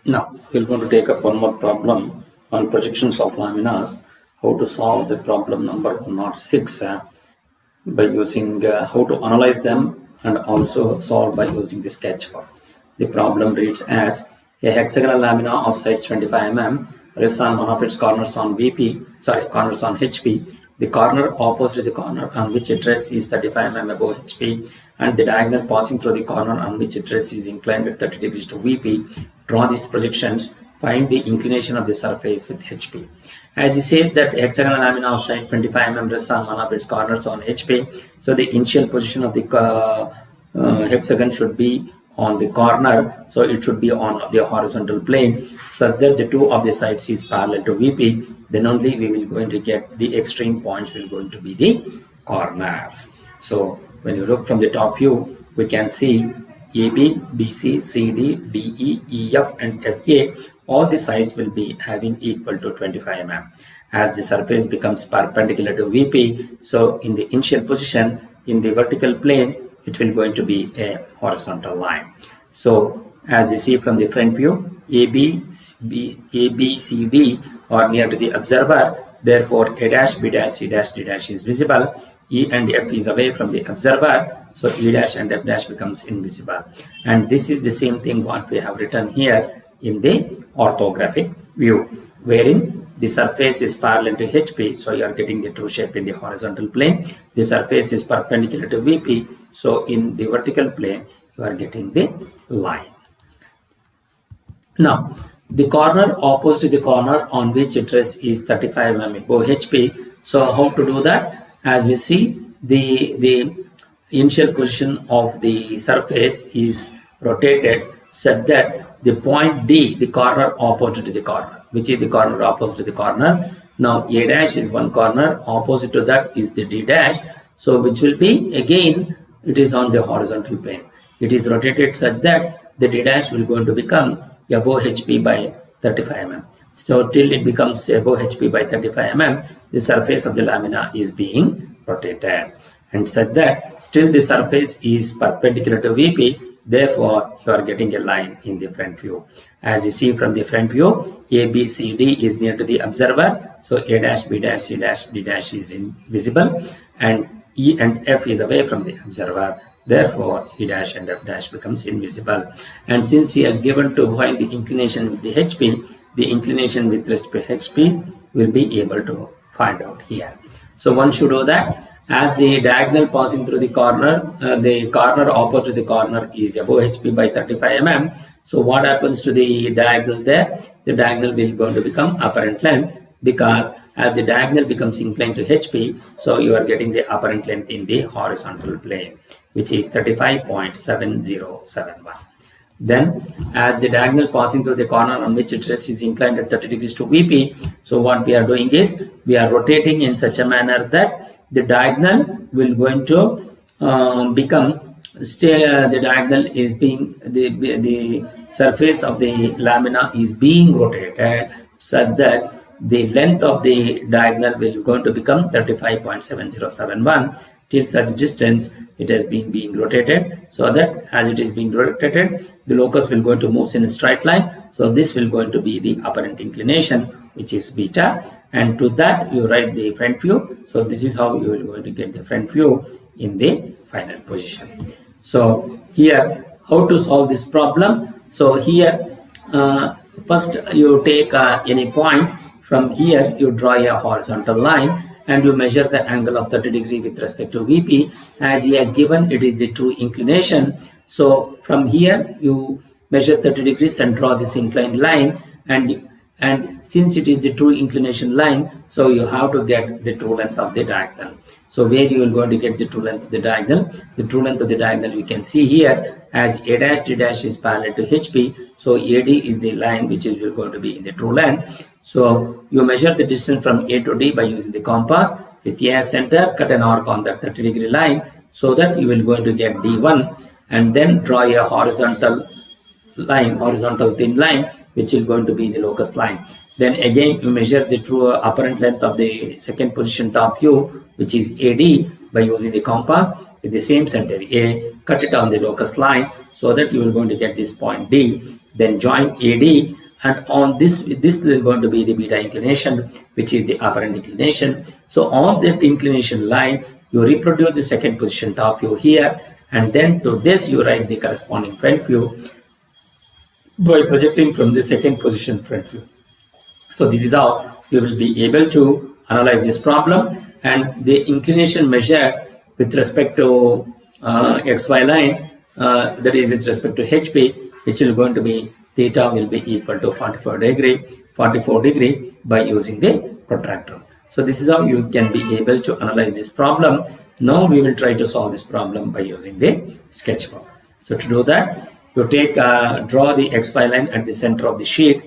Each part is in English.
Now, we're going to take up one more problem on projections of laminas, how to solve the problem number 106 by using how to analyze them and also solve by using the sketchbook. The problem reads as a hexagonal lamina of sides 25 mm rests on one of its corners on corners on HP. The corner opposite the corner on which it rests is 35 mm above HP, and the diagonal passing through the corner on which it rests is inclined at 30 degrees to VP. Draw these projections. Find the inclination of the surface with HP. As he says that hexagonal lamina of side 25 mm rests on one of its corners on HP. So the initial position of the hexagon should be on the corner, so it should be on the horizontal plane, so that the two of the sides is parallel to VP. Then only we will going to get the extreme points will going to be the corners. So when you look from the top view, we can see AB, BC, CD, DE, EF and FA, all the sides will be having equal to 25 mm. As the surface becomes perpendicular to VP, so in the initial position in the vertical plane, it will going to be a horizontal line. So as we see from the front view, A, B, C, D are near to the observer. Therefore, A dash, B dash, C dash, D dash is visible. E and F is away from the observer. So E dash and F dash becomes invisible. And this is the same thing what we have written here in the orthographic view, wherein the surface is parallel to HP, so you are getting the true shape in the horizontal plane. The surface is perpendicular to VP, so in the vertical plane, you are getting the line. Now, the corner opposite to the corner on which it rests is 35 mm above HP. So, how to do that? As we see, the initial position of the surface is rotated such that the point D, the corner opposite to the corner, which is the corner opposite to the corner. Now A dash is one corner, opposite to that is the D dash. So which will be again, it is on the horizontal plane. It is rotated such that the D dash will going to become above HP by 35 mm. So till it becomes above HP by 35 mm, the surface of the lamina is being rotated. And such that still the surface is perpendicular to VP. Therefore, you are getting a line in the front view. As you see from the front view, A, B, C, D is near to the observer. So A dash, B dash, C dash, D dash is invisible, and E and F is away from the observer. Therefore, E dash and F dash becomes invisible. And since he has given to find the inclination with the HP, the inclination with respect to HP will be able to find out here. So one should know that as the diagonal passing through the corner opposite the corner is above HP by 35 mm. So what happens to the diagonal there? The diagonal will going to become apparent length, because as the diagonal becomes inclined to HP, so you are getting the apparent length in the horizontal plane, which is 35.7071. Then as the diagonal passing through the corner on which it rests is inclined at 30 degrees to VP, so what we are doing is we are rotating in such a manner that the diagonal will going to become the diagonal is being the surface of the lamina is being rotated such that the length of the diagonal will going to become 35.7071. Till such distance it has been being rotated, so that as it is being rotated, the locus will going to move in a straight line. So this will going to be the apparent inclination, which is beta, and to that you write the front view. So this is how you will going to get the front view in the final position. So here, how to solve this problem? So here first you take any point. From here you draw a horizontal line and you measure the angle of 30 degree with respect to VP. As he has given, it is the true inclination. So from here you measure 30 degrees and draw this inclined line, and since it is the true inclination line, so you have to get the true length of the diagonal. So where you are going to get the true length of the diagonal? The true length of the diagonal you can see here as A dash D dash is parallel to HP. So AD is the line which is going to be in the true length. So you measure the distance from A to D by using the compass. With A center, cut an arc on that 30 degree line so that you will going to get D1, and then draw a horizontal line, horizontal thin line, which is going to be the locus line. Then again you measure the true apparent length of the second position top view, which is AD, by using the compass. With the same center A, cut it on the locus line so that you are going to get this point D. then join AD, and on this is going to be the beta inclination, which is the apparent inclination. So on that inclination line, you reproduce the second position top view here, and then to this you write the corresponding front view by projecting from the second position front view. So this is how you will be able to analyze this problem, and the inclination measure with respect to XY line, that is with respect to HP, which will going to be theta will be equal to 44 degree by using the protractor. So this is how you can be able to analyze this problem. Now we will try to solve this problem by using the sketchbook. So to do that, you take draw the XY line at the center of the sheet,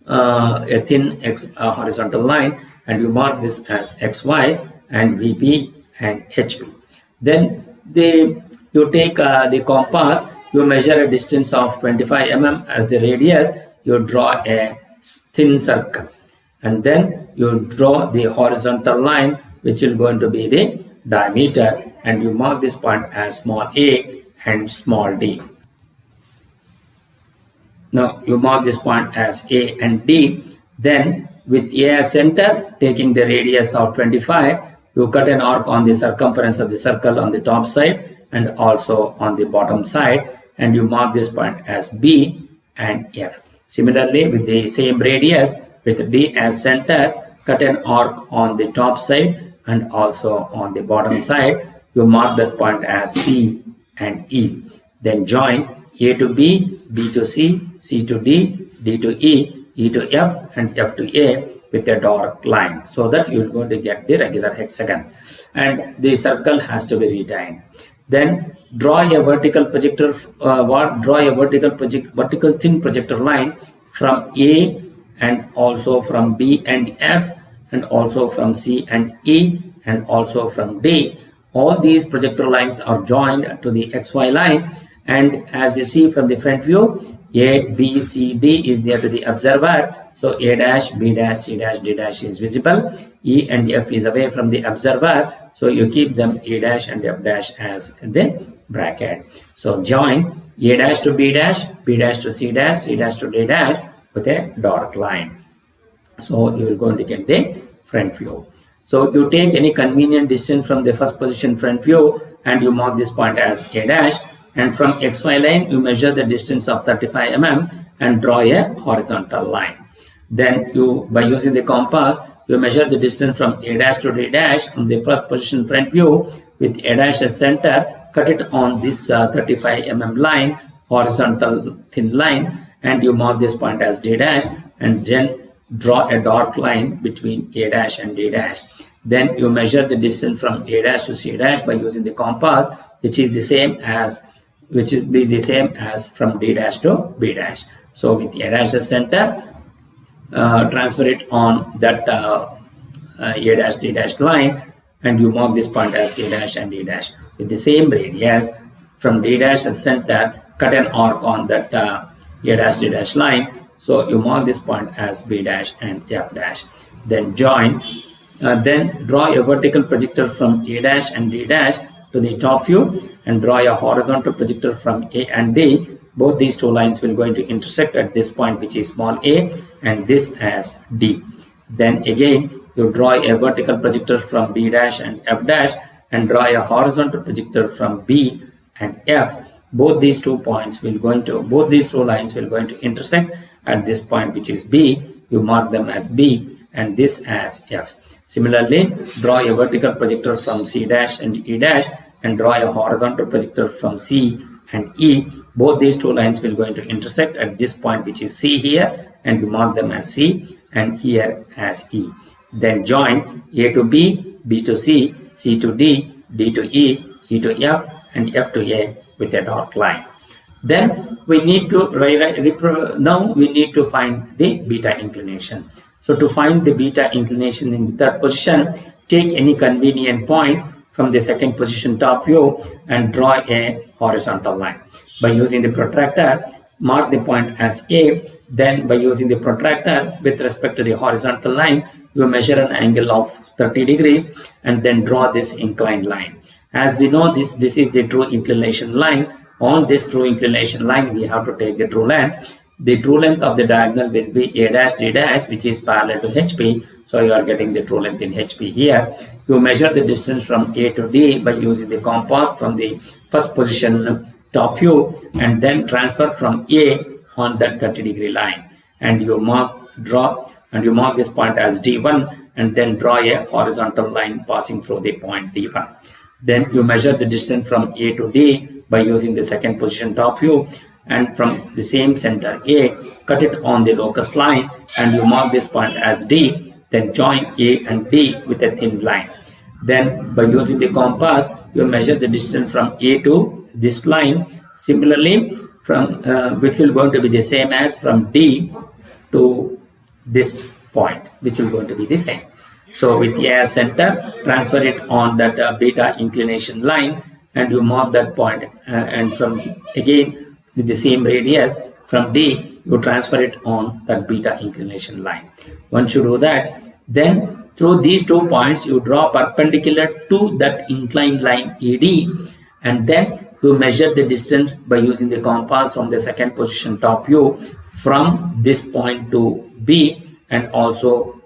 a thin horizontal line, and you mark this as XY and VP and HP. Then you take the compass, you measure a distance of 25 mm as the radius, you draw a thin circle, and then you draw the horizontal line, which will going to be the diameter, and you mark this point as small a and small d. Now you mark this point as A and D. Then with A as center, taking the radius of 25, you cut an arc on the circumference of the circle on the top side and also on the bottom side, and you mark this point as B and F. Similarly, with the same radius, with D as center, cut an arc on the top side and also on the bottom side. You mark that point as C and E. Then join A to B, B to C, C to D, D to E, E to F, and F to A with a dark line, so that you are going to get the regular hexagon, and the circle has to be retained. Then draw a vertical projector, vertical thin projector line from A, and also from B and F, and also from C and E, and also from D. All these projector lines are joined to the XY line, and as we see from the front view, A, B, C, D is there to the observer. So A dash, B dash, C dash, D dash is visible. E and F is away from the observer. So you keep them A dash and F dash as the bracket. So join A dash to B dash to C dash to D dash with a dark line. So you will going to get the front view. So you take any convenient distance from the first position front view, and you mark this point as A dash. And from XY line, you measure the distance of 35 mm and draw a horizontal line. Then you, by using the compass, you measure the distance from A dash to D dash from the first position front view with A dash as center, cut it on this 35 mm line, horizontal thin line, and you mark this point as D dash, and then draw a dark line between A dash and D dash. Then you measure the distance from A dash to C dash by using the compass, which will be the same as from D dash to B dash. So with A dash as center, transfer it on that A dash D dash line, and you mark this point as C dash and D dash with the same radius. From D dash as center, cut an arc on that A dash D dash line. So you mark this point as B dash and F dash. Then join. Then draw a vertical projector from A dash and D dash to the top view, and draw a horizontal projector from A and D. Both these two lines will going to intersect at this point, which is small a, and this as D. Then again you draw a vertical projector from B dash and F dash, and draw a horizontal projector from B and F. Both these two lines will going to intersect at this point, which is B. You mark them as B and this as F. Similarly, draw a vertical projector from C dash and E dash, and draw a horizontal projector from C and E. Both these two lines will going to intersect at this point, which is C here, and you mark them as C, and here as E. Then join A to B, B to C, C to D, D to E, E to F, and F to A with a dark line. Then we need to find the beta inclination. So to find the beta inclination in the third position, take any convenient point from the second position top view and draw a horizontal line. By using the protractor, mark the point as A. Then by using the protractor with respect to the horizontal line, you measure an angle of 30 degrees and then draw this inclined line. As we know, this is the true inclination line. On this true inclination line, we have to take the true length. the true length of the diagonal will be A dash D dash, which is parallel to HP. So you are getting the true length in HP here. You measure the distance from A to D by using the compass from the first position top view, and then transfer from A on that 30-degree line. And you mark this point as D1, and then draw a horizontal line passing through the point D1. Then you measure the distance from A to D by using the second position top view, and from the same center A, cut it on the locus line, and you mark this point as D. Then join A and D with a thin line. Then by using the compass, you measure the distance from A to this line. Similarly, from which will going to be the same as from D to this point, which will going to be the same. So with A as center, transfer it on that beta inclination line, and you mark that point, and from again with the same radius from D, you transfer it on that beta inclination line. Once you do that, then through these 2 points you draw perpendicular to that inclined line ED, and then you measure the distance by using the compass from the second position top view from this point to B, and also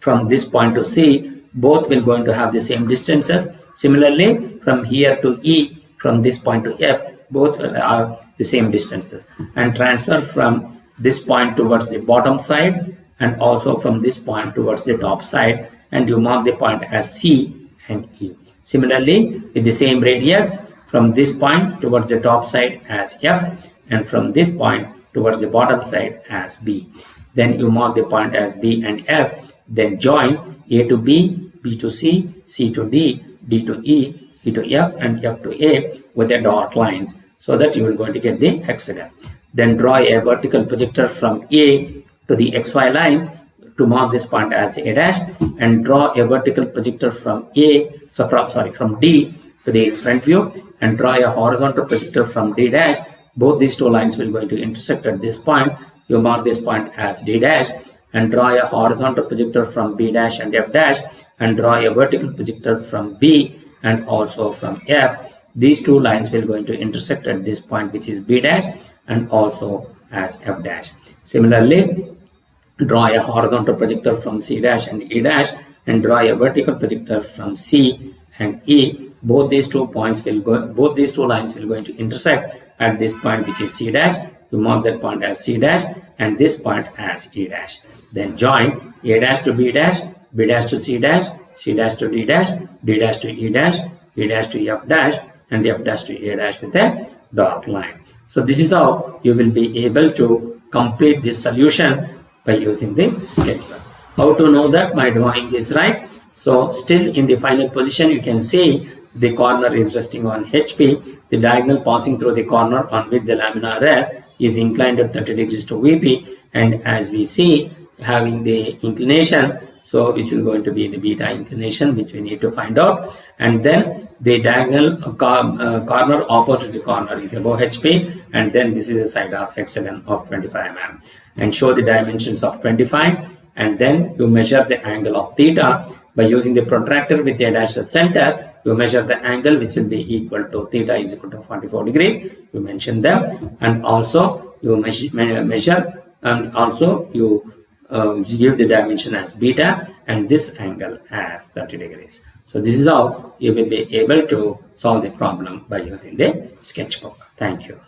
from this point to C. Both will going to have the same distances. Similarly, from here to E, from this point to F, both are the same distances, and transfer from this point towards the bottom side, and also from this point towards the top side, and you mark the point as C and E. Similarly, with the same radius, from this point towards the top side as F, and from this point towards the bottom side as B. Then you mark the point as B and F. Then join A to B, B to C, C to D, D to E, E to F, and F to A with the dot lines, so that you will going to get the hexagon. Then draw a vertical projector from A to the XY line to mark this point as A dash, and draw a vertical projector from from D to the front view, and draw a horizontal projector from D dash. Both these 2 lines will going to intersect at this point. You mark this point as D dash, and draw a horizontal projector from B dash and F dash, and draw a vertical projector from B and also from F. These 2 lines will going to intersect at this point, which is B dash, and also as F dash. Similarly, draw a horizontal projector from C dash and E dash, and draw a vertical projector from C and E. Both these 2 lines will going to intersect at this point, which is C dash. You mark that point as C dash, and this point as E dash. Then join A dash to B dash, B dash to C dash, C dash to D dash, D dash to E dash, E dash to F dash, and F dash to A dash with a dot line. So this is how you will be able to complete this solution by using the sketchbook. How to know that my drawing is right? So still in the final position, you can see the corner is resting on HP. The diagonal passing through the corner on which the laminar rests is inclined at 30 degrees to VP, and as we see, having the inclination, so which will going to be the beta inclination, which we need to find out, and then the diagonal corner opposite the corner is above HP, and then this is the side of hexagon of 25 mm, and show the dimensions of 25, and then you measure the angle of theta by using the protractor with a dash as center. You measure the angle, which will be equal to theta is equal to 44 degrees. You mention them, and also you measure, and also you give the dimension as beta, and this angle as 30 degrees. So this is how you will be able to solve the problem by using the sketchbook. Thank you.